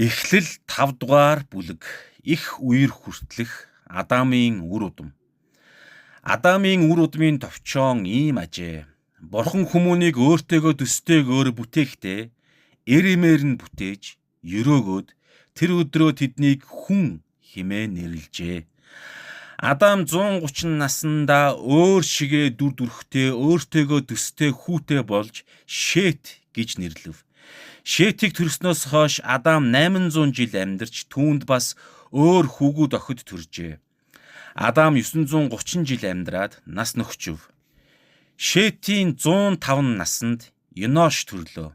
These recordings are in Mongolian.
Эхлэл 5 дугаар бүлэг их үер хүртлэх Адамын үр удам. Адамын үр удмын товчоон ийм ажээ. Бурхан хүмүүнийг өөртөөгөө төстэйгээр бүтээхдээ эрэмээр нь бүтээж, өрөөгөөд тэр өдрөө тэднийг хүн хэмээн нэрлэжээ. Адам 130 наснда өөр шигээ дүр дүрхтэй өөртөөгөө төстэй хүүтэй болж Шет гэж нэрлэв. Шетийг төрснөөс хойш Адам 800 жил амьдарч түүнд бас өөр хүүгүүд охид төржээ. Адам 930 жил амьдраад нас нөхчөв. Шетийн 105 наснд Енош төрлөө.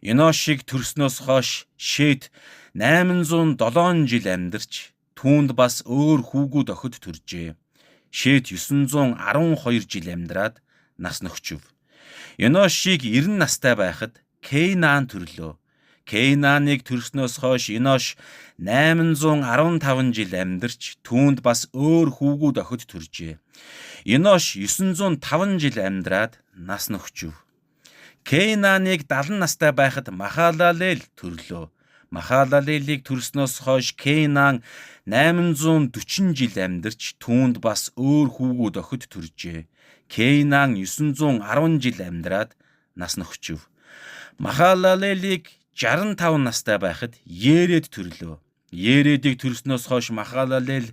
Еношийг төрснөөс хойш Шет 807 жил амьдарч түүнд бас өөр хүүгүүд охид төржээ. Шет 912 жил амьдраад нас нөхчөв. Еношийг 90 настай байхад Кейнаан төрлөө. Кейнааныг төрснөөс хойш Енош 815 жил амьдарч түүнд бас өөр хүүгүүд охид төржээ. Енош 905 жил амьдраад нас нөхчөв. Кейнааныг 70 настай байхад Махалалел төрлөө. Махалалелийг төрснөөс хойш Кейнаан 840 жил амьдарч түүнд бас өөр хүүгүүд охид төржээ. Кейнаан 910 жил амьдраад нас нөхчөв. Махалалелийг 65 настай байхад Еред төрлөө. Ередийг төрснөөс хойш Махалалел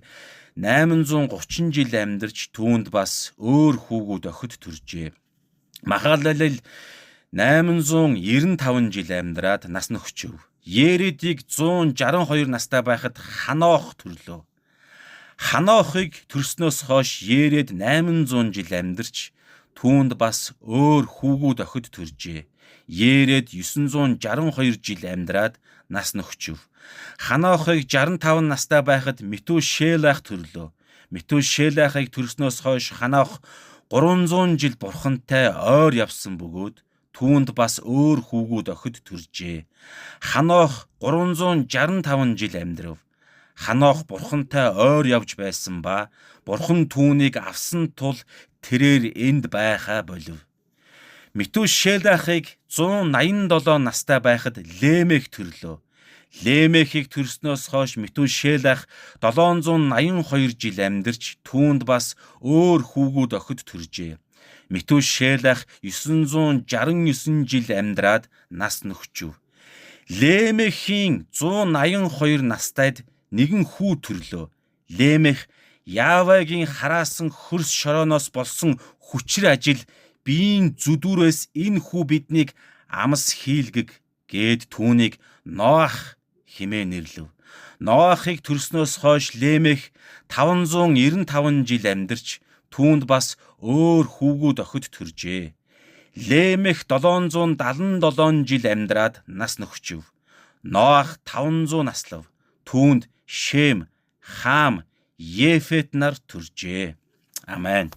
830 жил амьдарч түүнд бас өөр хүүгүүд охид төржээ. Махалалел 895 жил амьдраад нас нөхчөв. Ередийг 162 настай байхад Ханох төрлөө. Ханохыг төрснөөс хойш Еред 800 жил амьдарч түүнд бас өөр хүүгүүд охид төржээ. Еред 962 жил амьдраад нас нөхчөв. Ханохыг 65 настай байхад Метушелах төрлөө. Метушелахыг төрснөөс хойш Ханох 300 жил бурхантай ойр явсан бөгөөд түүнд бас өөр хүүгүүд охид төржээ. Ханох 365 жил амьдрав. Ханох бурхантай ойр явж байсан ба бурхан түүнийг авсан тул тэрээр энд байхаа болив. Метушелахыг 187 настай байхад Лемех төрлөө. Лемехийг төрснөөс хойш Метушелах 782 жил амьдарч түүнд бас өөр хүүгүүд охид төржээ. Метушелах 969 жил амьдраад нас нөхчөв. Лемехийн 182 настайд нэгэн хүү төрлөө. Лемех Яавагийн хараасан хөрс шорооноос болсон хүчрэ ажил биеийн зүдүүрээс энэ хүү биднийг амс хийлгэг гээд түүнийг Ноах хэмээн нэрлэв. Ноахыг төрснөөс хойш Лемех 595 жил амьдарч түүнд бас өөр хүүгүүд охид төржээ. Лемех 777 жил амьдраад нас нөхчөв. Ноах 500 наслав. Түүнд Шем, Хам, Ефет нар төржээ. Амен.